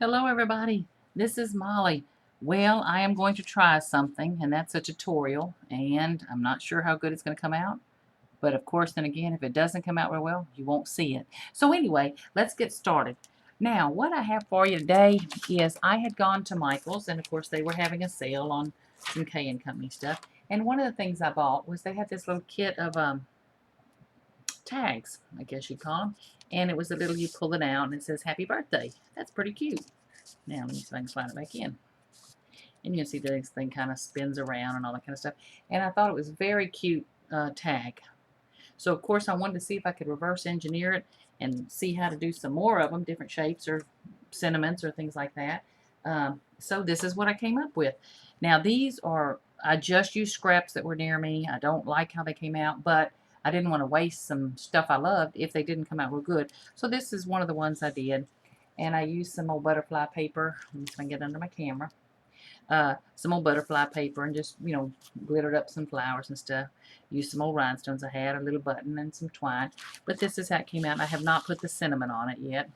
Hello everybody, this is Molly. Well, I am going to try something, and that's a tutorial, and I'm not sure how good it's going to come out, but of course then again, if it doesn't come out real well, you won't see it. So anyway, let's get started. Now, what I have for you today is I had gone to Michael's, and of course they were having a sale on some K& Company stuff, and one of the things I bought was they had this little kit of tags, I guess you'd call them, and it was a little, you pull it out and it says happy birthday. That's pretty cute. Now, let me see if I can slide it back in. And you can see this thing kind of spins around and all that kind of stuff. And I thought it was a very cute tag. So, of course, I wanted to see if I could reverse engineer it and see how to do some more of them, different shapes or sentiments or things like that. So this is what I came up with. Now, these are, I just used scraps that were near me. I don't like how they came out, but I didn't want to waste some stuff I loved if they didn't come out real good. So this is one of the ones I did. And I used some old butterfly paper. Let me see if I can get under my camera. Some old butterfly paper and just, glittered up some flowers and stuff. Used some old rhinestones I had, a little button and some twine. But this is how it came out. I have not put the cinnamon on it yet.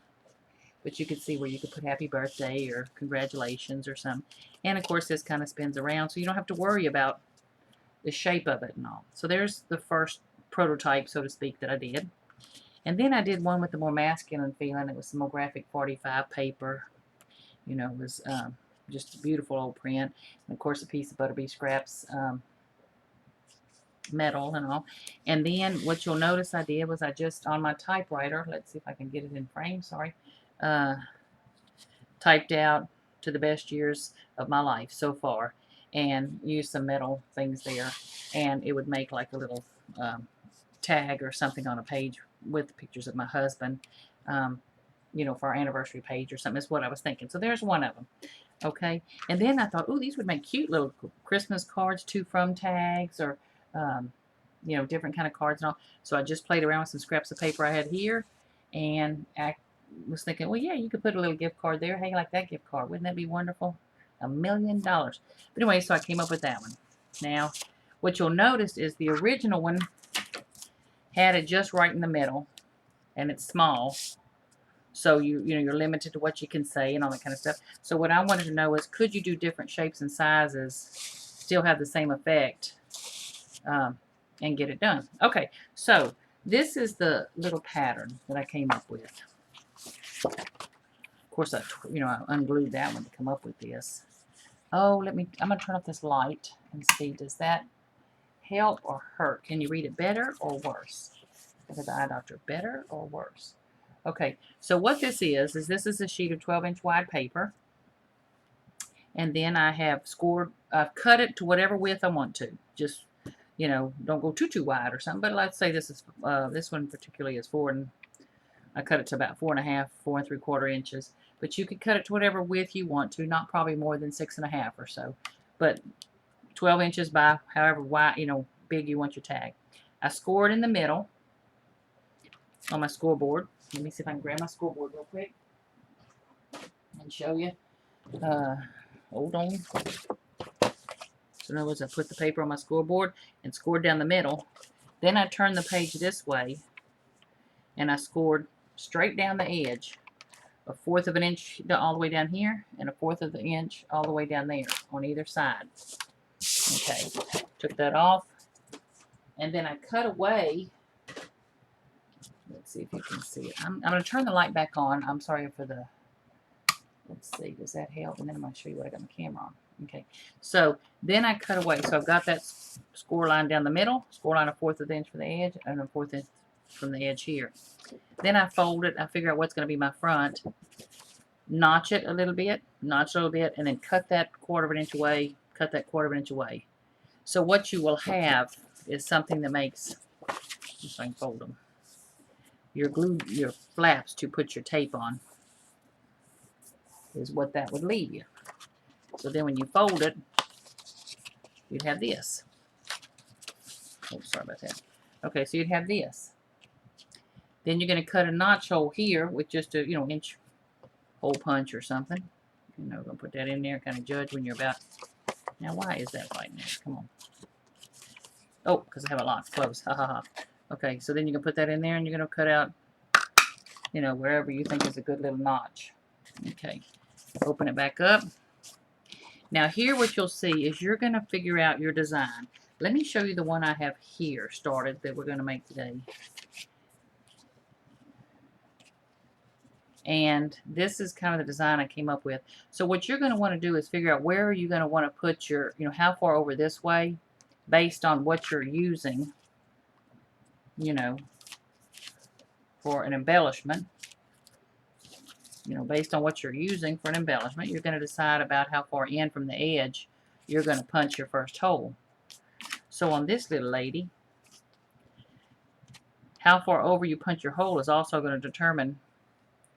But you can see where you could put happy birthday or congratulations or something. And of course this kind of spins around so you don't have to worry about the shape of it and all. So there's the first prototype, so to speak, that I did. And then I did one with the more masculine feeling. It was some more graphic 45 paper. It was just a beautiful old print. And of course, a piece of Butterbee Scraps metal and all. And then what you'll notice I did was I just, on my typewriter, let's see if I can get it in frame, sorry, typed out to the best years of my life so far and used some metal things there. And it would make like a little tag or something on a page with pictures of my husband, for our anniversary page or something is what I was thinking. So there's one of them. Okay. And then I thought, oh, these would make cute little Christmas cards, to from tags or, different kind of cards and all. So I just played around with some scraps of paper I had here and I was thinking, well, yeah, you could put a little gift card there. Hey, like that gift card. Wouldn't that be wonderful? $1,000,000. But anyway, so I came up with that one. Now, what you'll notice is the original one had it just right in the middle and it's small. So you're limited to what you can say and all that kind of stuff. So what I wanted to know is, could you do different shapes and sizes, still have the same effect, and get it done? Okay, so this is the little pattern that I came up with. Of course, I unglued that one to come up with this. Oh, I'm going to turn off this light and see, does that help or hurt? Can you read it better or worse? Look at the eye doctor, better or worse? Okay, so what this is this is a sheet of 12-inch wide paper. And then I have I've cut it to whatever width I want to. Just, don't go too wide or something. But let's say this one particularly is 4, and I cut it to about 4.5, 4 3/4 inches. But you could cut it to whatever width you want to, not probably more than 6.5 or so. But 12 inches by however wide, big you want your tag. I scored in the middle on my scoreboard. Let me see if I can grab my scoreboard real quick and show you. Hold on. So in other words, I put the paper on my scoreboard and scored down the middle. Then I turned the page this way and I scored straight down the edge, 1/4 of an inch all the way down here and 1/4 of an inch all the way down there on either side. Okay, took that off. And then I cut away. Let's see if you can see it. I'm going to turn the light back on. I'm sorry for the, let's see, does that help? And then I'm going to show you what I got my camera on. Okay, so then I cut away. So I've got that score line down the middle, score line 1/4 of the inch from the edge, and 1/4 inch from the edge here. Then I fold it. I figure out what's going to be my front, notch it a little bit, and then cut that 1/4 of an inch away, cut that 1/4 of an inch away. So what you will have is something that makes, if I can fold them, your flaps to put your tape on is what that would leave you. So then when you fold it, you'd have this. Oh, sorry about that. Okay, so you'd have this. Then you're going to cut a notch hole here with just a, inch hole punch or something. Going to put that in there, kind of judge when you're about. Now, why is that right now? Come on. Oh, because I have it locked close. Ha ha ha. Okay, so then you can put that in there and you're going to cut out, wherever you think is a good little notch. Okay. Open it back up. Now here what you'll see is you're going to figure out your design. Let me show you the one I have here started that we're going to make today. And this is kind of the design I came up with. So what you're going to want to do is figure out where are you going to want to put your, how far over this way based on what you're using, for an embellishment. Based on what you're using for an embellishment, you're going to decide about how far in from the edge you're going to punch your first hole. So on this little lady, how far over you punch your hole is also going to determine,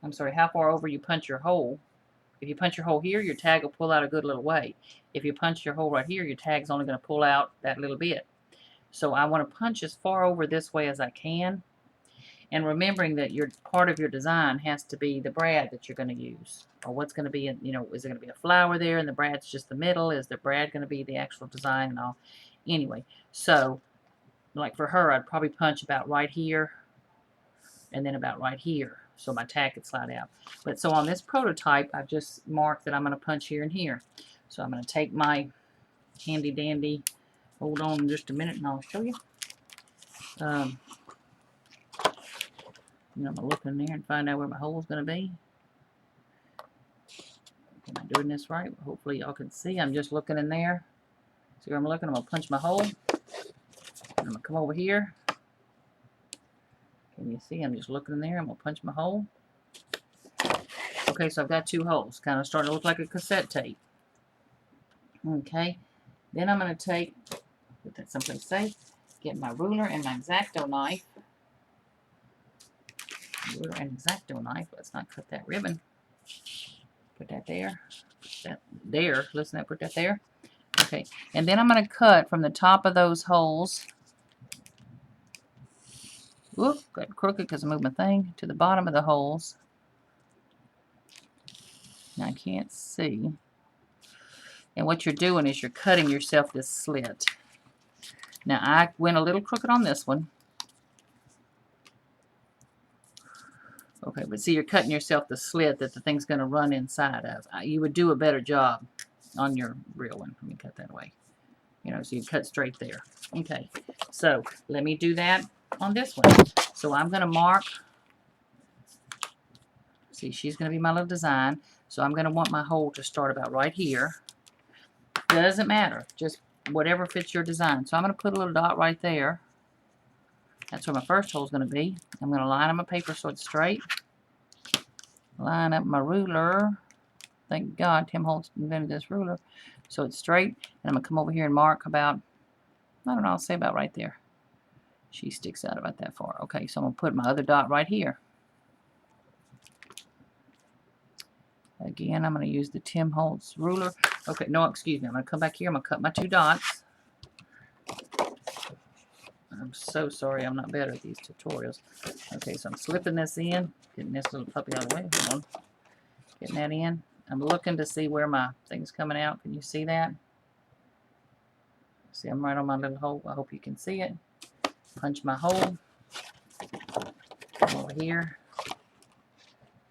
how far over you punch your hole. If you punch your hole here, your tag will pull out a good little way. If you punch your hole right here, your tag's only going to pull out that little bit. So I want to punch as far over this way as I can. And remembering that your part of your design has to be the brad that you're going to use. Or what's going to be, is it going to be a flower there and the brad's just the middle? Is the brad going to be the actual design and all? Anyway, so like for her, I'd probably punch about right here and then about right here, so my tag could slide out. But so on this prototype, I've just marked that I'm going to punch here and here. So I'm going to take my handy dandy, hold on just a minute and I'll show you. I'm going to look in there and find out where my hole is going to be. Am I doing this right? Hopefully y'all can see. I'm just looking in there. See where I'm looking? I'm going to punch my hole. I'm going to come over here. Can you see? I'm just looking in there. I'm going to punch my hole. Okay, so I've got two holes. Kind of starting to look like a cassette tape. Okay. Then I'm going to put that someplace safe, get my ruler and my X-Acto knife. Ruler and X-Acto knife. Let's not cut that ribbon. Put that there. There. Listen, put that there. Okay. And then I'm going to cut from the top of those holes. Whoop, got crooked because I moved my thing, to the bottom of the holes. Now I can't see. And what you're doing is you're cutting yourself this slit. Now I went a little crooked on this one. Okay, but see, you're cutting yourself the slit that the thing's going to run inside of. You would do a better job on your real one. Let me cut that away. So you cut straight there. Okay, so let me do that on this one. So I'm going to mark. See, she's going to be my little design. So I'm going to want my hole to start about right here. Doesn't matter. Just whatever fits your design. So I'm going to put a little dot right there. That's where my first hole is going to be. I'm going to line up my paper so it's straight. Line up my ruler. Thank God Tim Holtz invented this ruler. So it's straight. And I'm going to come over here and mark about, I don't know, I'll say about right there. She sticks out about that far. Okay, so I'm going to put my other dot right here. Again, I'm going to use the Tim Holtz ruler. Okay, no, excuse me. I'm going to come back here. I'm going to cut my two dots. I'm so sorry I'm not better at these tutorials. Okay, so I'm slipping this in. Getting this little puppy out of the way. Hold on. Getting that in. I'm looking to see where my thing's coming out. Can you see that? See, I'm right on my little hole. I hope you can see it. Punch my hole. Come over here.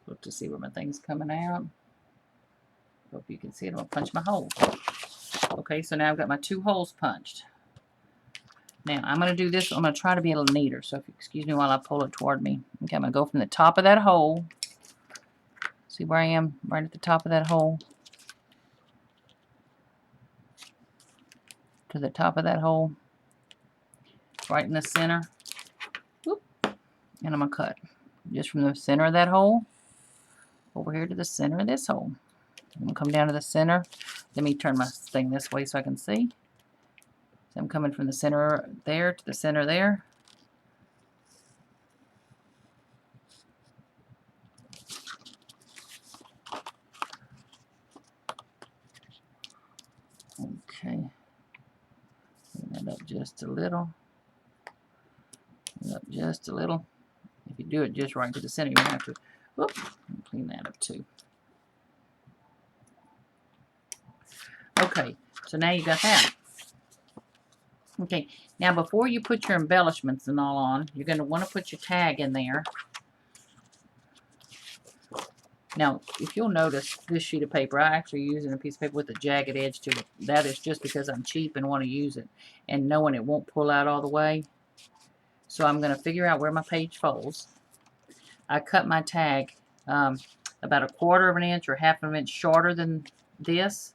Look to see where my thing's coming out. Hope you can see it. I'm going to punch my hole. Okay, so now I've got my two holes punched. Now, I'm going to do this. I'm going to try to be a little neater. So if you excuse me while I pull it toward me. Okay, I'm going to go from the top of that hole. See where I am? Right at the top of that hole. To the top of that hole. Right in the center. Whoop. And I'm going to cut. Just from the center of that hole. Over here to the center of this hole. I'm going to come down to the center. Let me turn my thing this way so I can see. So I'm coming from the center there to the center there. Okay. Clean that up just a little. Up just a little. If you do it just right to the center, you don't have to. Whoop, clean that up too. Okay, so now you got that. Okay, now before you put your embellishments and all on, you're going to want to put your tag in there. Now, if you'll notice this sheet of paper, I actually using a piece of paper with a jagged edge to it. That is just because I'm cheap and want to use it and knowing it won't pull out all the way. So I'm going to figure out where my page folds. I cut my tag about 1/4 of an inch or 1/2 of an inch shorter than this.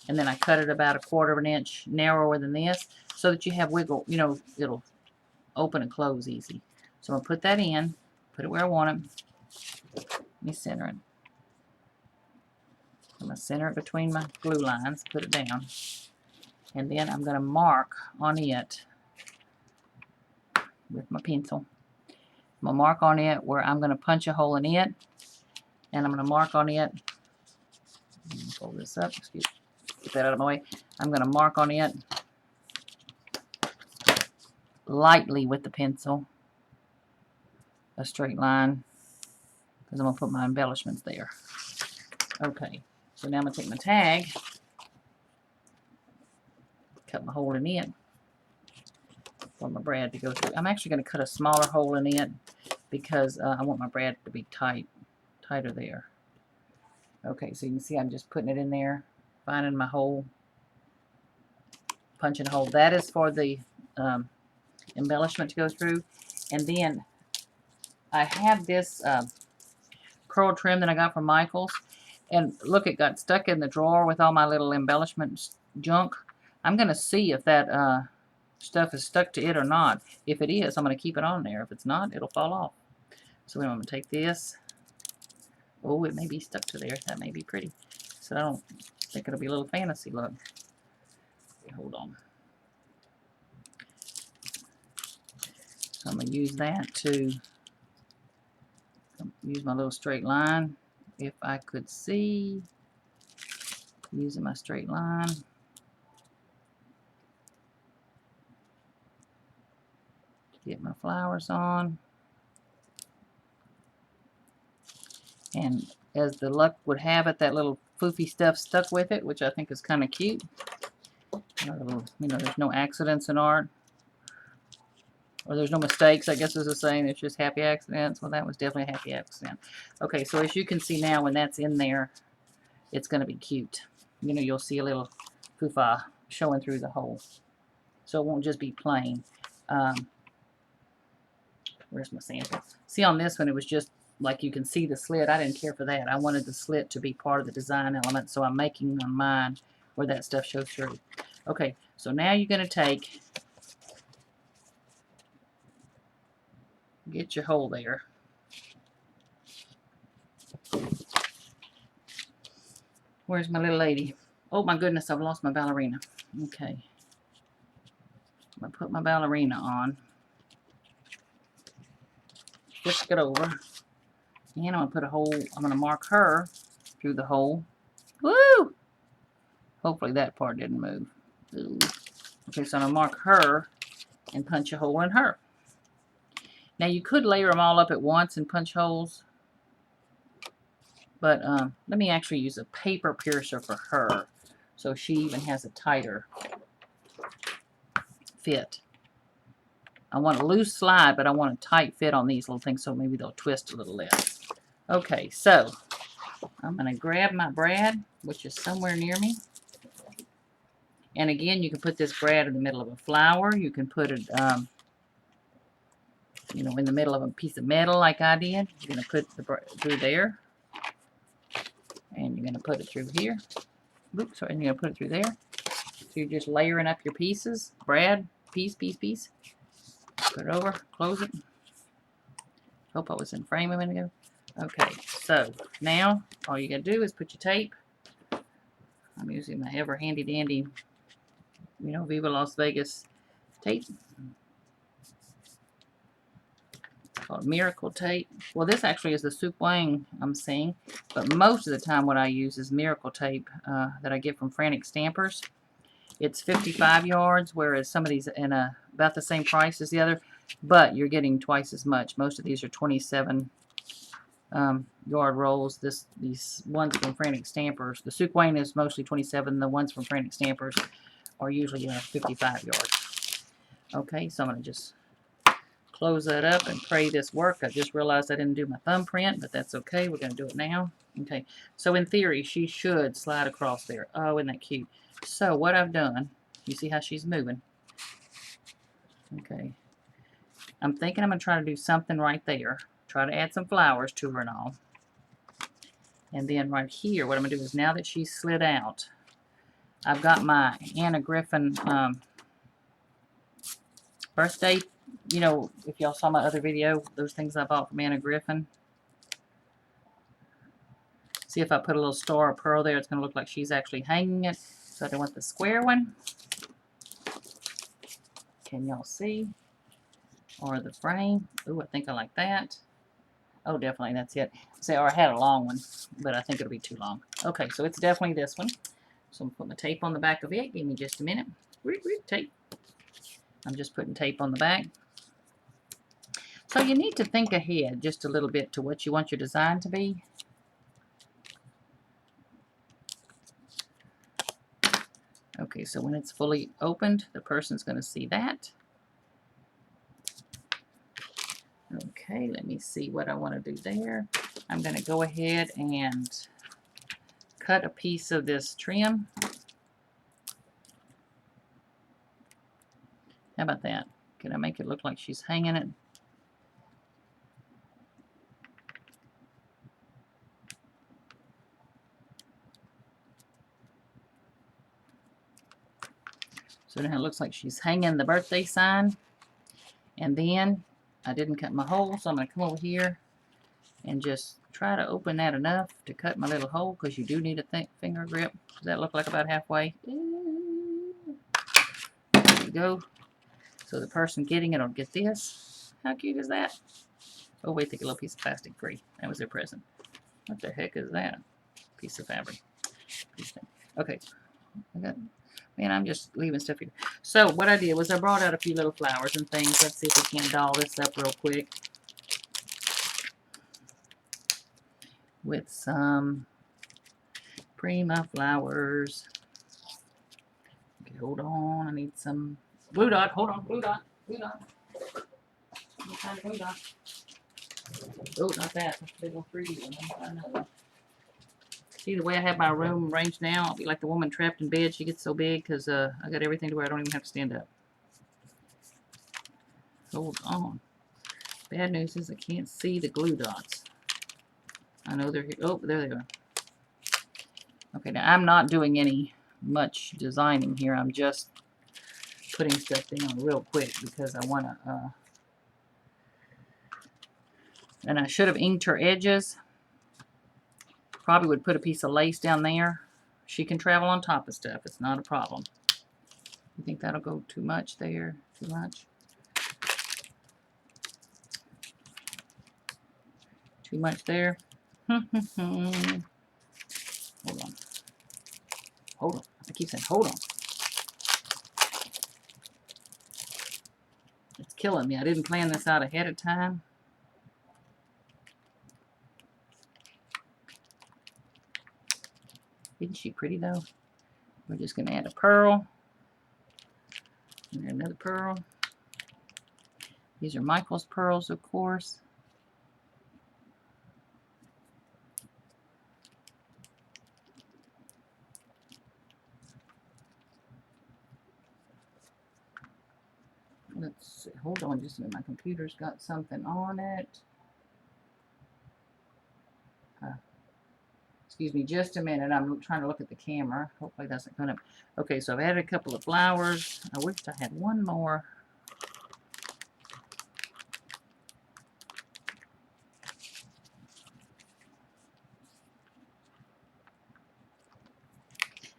And then I cut it about 1/4 of an inch narrower than this so that you have wiggle, you know, it'll open and close easy. So I'm going to put that in, put it where I want it. Let me center it. I'm going to center it between my glue lines, put it down. And then I'm going to mark on it with my pencil. I'm going to mark on it where I'm going to punch a hole in it. And I'm going to mark on it. Fold this up. Excuse me. Get that out of my way. I'm going to mark on it lightly with the pencil. A straight line. Because I'm going to put my embellishments there. Okay. So now I'm going to take my tag. Cut my hole in it. For my brad to go through. I'm actually going to cut a smaller hole in it because I want my brad to be tighter there. Okay, so you can see I'm just putting it in there, finding my hole, punching a hole. That is for the embellishment to go through. And then I have this curl trim that I got from Michael's. And look, it got stuck in the drawer with all my little embellishment junk. I'm going to see if that stuff is stuck to it or not. If it is, I'm going to keep it on there. If it's not, it'll fall off. So I'm going to take this. Oh, it may be stuck to there. That may be pretty. So I don't think it'll be a little fancy look. Okay, hold on. So I'm going to use that to use my little straight line. If I could see, using my straight line. Get my flowers on. And as the luck would have it, that little foofy stuff stuck with it, which I think is kind of cute. You know, there's no accidents in art. Or there's no mistakes, I guess is a saying. It's just happy accidents. Well, that was definitely a happy accident. Okay, so as you can see now, when that's in there, it's going to be cute. You know, you'll see a little foofa showing through the hole. So it won't just be plain. Where's my sample? See, on this one, it was just like you can see the slit. I didn't care for that. I wanted the slit to be part of the design element, so I'm making on mine where that stuff shows through. Okay, so now you're going to take, get your hole there. Where's my little lady? Oh my goodness, I've lost my ballerina. Okay. I'm going to put my ballerina on. Whisk it over. And I'm going to put a hole, I'm going to mark her through the hole. Woo! Hopefully that part didn't move. Ooh. Okay, so I'm going to mark her and punch a hole in her. Now you could layer them all up at once and punch holes. But let me actually use a paper piercer for her. So she even has a tighter fit. I want a loose slide, but I want a tight fit on these little things, so maybe they'll twist a little less. Okay, so I'm going to grab my brad, which is somewhere near me. And again, you can put this brad in the middle of a flower. You can put it, you know, in the middle of a piece of metal like I did. You're going to put the through there. And you're going to put it through here. Oops, sorry, and you're going to put it through there. So you're just layering up your pieces. Brad, piece. Put it over, close it. Hope I was in frame a minute ago. Okay, so now all you got to do is put your tape. I'm using my ever handy dandy, you know, Viva Las Vegas tape. It's called Miracle tape. Well, this actually is the Soup Wang I'm seeing, but most of the time what I use is Miracle tape that I get from Frantic Stampers. It's 55 yards, whereas some of these are about the same price as the other, but you're getting twice as much. Most of these are 27 yard rolls. These ones from Frantic Stampers, the Soup Wang is mostly 27. The ones from Frantic Stampers are usually 55 yards. Okay, so I'm going to just close that up and pray this work. I just realized I didn't do my thumbprint, but that's okay. We're going to do it now. Okay, so in theory, she should slide across there. Oh, isn't that cute? So what I've done, you see how she's moving? Okay. I'm thinking I'm going to try to do something right there. Try to add some flowers to her and all. And then right here, what I'm going to do is now that she's slid out, I've got my Anna Griffin birthday. You know, if y'all saw my other video, those things I bought from Anna Griffin. See if I put a little star of pearl there, it's going to look like she's actually hanging it. So I don't want the square one. Can y'all see? Or the frame. Ooh, I think I like that. Oh, definitely, that's it. See, or I had a long one, but I think it'll be too long. Okay, so it's definitely this one. So I'm putting my tape on the back of it. Give me just a minute. Tape. I'm just putting tape on the back. So you need to think ahead just a little bit to what you want your design to be. Okay, so when it's fully opened, the person's going to see that. Okay, let me see what I want to do there. I'm going to go ahead and cut a piece of this trim. How about that? Can I make it look like she's hanging it? So now it looks like she's hanging the birthday sign. And then I didn't cut my hole, so I'm going to come over here and just try to open that enough to cut my little hole, because you do need a finger grip. Does that look like about halfway? There you go. So the person getting it will get this. How cute is that? Oh, wait, take a little piece of plastic free. That was their present. What the heck is that? Piece of fabric. Okay. Man, I'm just leaving stuff here. So what I did was I brought out a few little flowers and things. Let's see if we can doll this up real quick with some Prima flowers. Okay, hold on. I need some glue dot. Hold on, glue dot. Glue dot. What kind of glue dot? Oh, not that. That's a big old 3D one. I know. See, the way I have my room arranged now, I'll be like the woman trapped in bed. She gets so big because I got everything to where I don't even have to stand up. Hold on. Bad news is I can't see the glue dots. I know they're here. Oh, there they are. Okay, now I'm not doing any much designing here. I'm just putting stuff down real quick because I want to, and I should have inked her edges. Probably would put a piece of lace down there. She can travel on top of stuff. It's not a problem. You think that'll go too much there? Too much? Too much there? Hold on. Hold on. I keep saying hold on. It's killing me. I didn't plan this out ahead of time. Isn't she pretty though? We're just going to add a pearl. And another pearl. These are Michael's pearls, of course. Let's see. Hold on just a minute. My computer's got something on it. Excuse me just a minute. I'm trying to look at the camera. Hopefully that's not going to... Okay, so I've added a couple of flowers. I wished I had one more.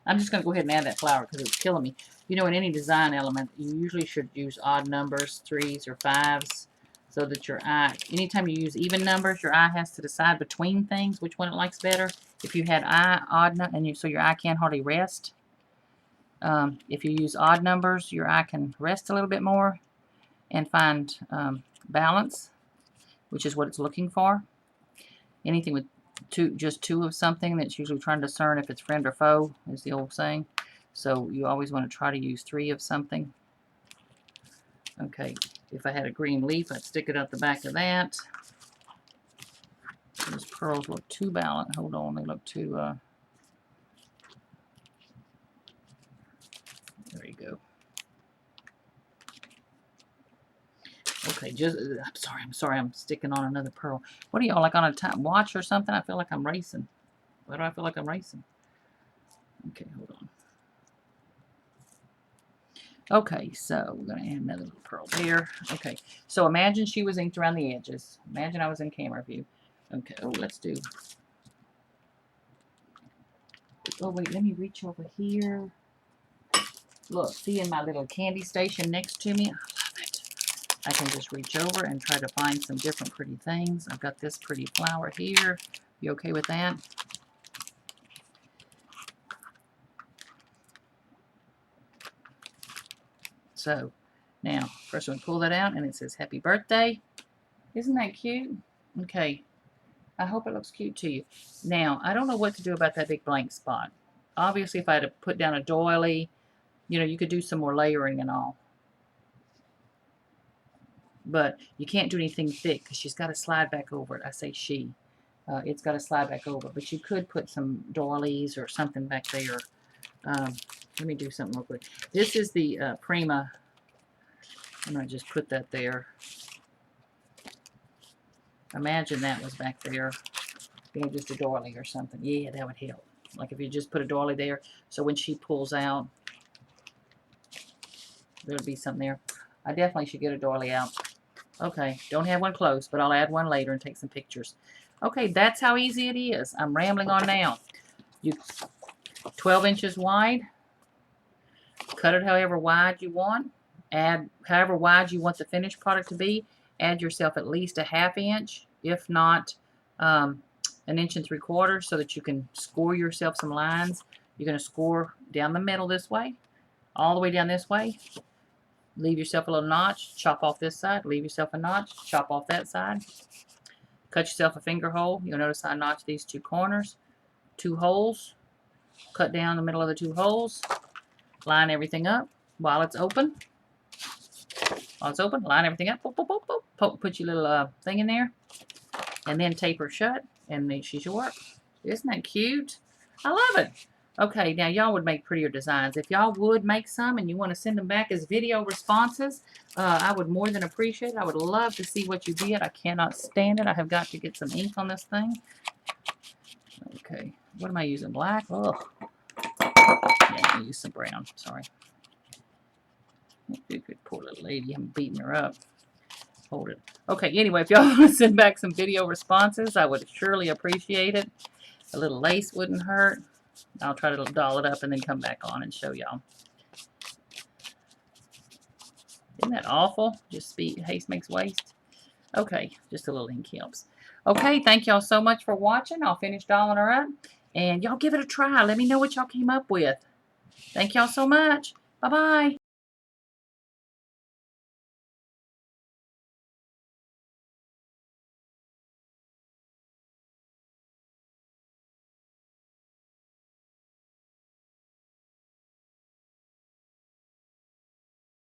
I'm just going to go ahead and add that flower because it's killing me. You know, in any design element, you usually should use odd numbers, 3s or 5s, so that your eye, anytime you use even numbers, your eye has to decide between things which one it likes better. If you had odd and so your eye can't hardly rest. If you use odd numbers, your eye can rest a little bit more and find balance, which is what it's looking for. Anything with just two of something, that's usually trying to discern if it's friend or foe, is the old saying. So you always want to try to use 3 of something. Okay, If I had a green leaf, I'd stick it up the back of that. Those pearls look too balanced. Hold on, they look too, there you go. Okay, I'm sorry, I'm sticking on another pearl. What are y'all, like on a time watch or something? I feel like I'm racing. Why do I feel like I'm racing? Okay, hold on. Okay, so we're going to add another little pearl there. Okay, so imagine she was inked around the edges. Imagine I was in camera view. Okay, oh, let's do. Oh, wait, let me reach over here. Look, see in my little candy station next to me? I love it. I can just reach over and try to find some different pretty things. I've got this pretty flower here. You okay with that? So, now, first we pull that out and it says happy birthday. Isn't that cute? Okay. I hope it looks cute to you. Now, I don't know what to do about that big blank spot. Obviously, if I had to put down a doily, you know, you could do some more layering and all. But you can't do anything thick because she's got to slide back over it. I say she. It's got to slide back over. But you could put some doilies or something back there. Let me do something real quick. This is the Prima. I'm going to just put that there. Imagine that was back there. You know, just a doily or something. Yeah, that would help. Like if you just put a doily there, so when she pulls out, there would be something there. I definitely should get a doily out. Okay, don't have one close, but I'll add one later and take some pictures. Okay, that's how easy it is. I'm rambling on now. You 12 inches wide. Cut it however wide you want. Add however wide you want the finished product to be. Add yourself at least a ½ inch, if not 1 3/4 inches, so that you can score yourself some lines. You're going to score down the middle this way, all the way down this way. Leave yourself a little notch, chop off this side, leave yourself a notch, chop off that side. Cut yourself a finger hole. You'll notice I notched these 2 corners, 2 holes. Cut down the middle of the 2 holes. Line everything up while it's open. While it's open, line everything up. Boop, boop, boop, boop. Put your little thing in there. And then tape her shut. And then she's your work. Isn't that cute? I love it. Okay, now y'all would make prettier designs. If y'all would make some and you want to send them back as video responses, I would more than appreciate it. I would love to see what you did. I cannot stand it. I have got to get some ink on this thing. Okay, what am I using? Black? Ugh. Yeah, I'm going to use some brown. Sorry. Good poor little lady. I'm beating her up. Hold it. Okay, anyway, if y'all want to send back some video responses, I would surely appreciate it. A little lace wouldn't hurt. I'll try to doll it up and then come back on and show y'all. Isn't that awful? Just haste makes waste. Okay, just a little ink helps. Okay, thank y'all so much for watching. I'll finish dolling her up. And y'all give it a try. Let me know what y'all came up with. Thank y'all so much. Bye-bye.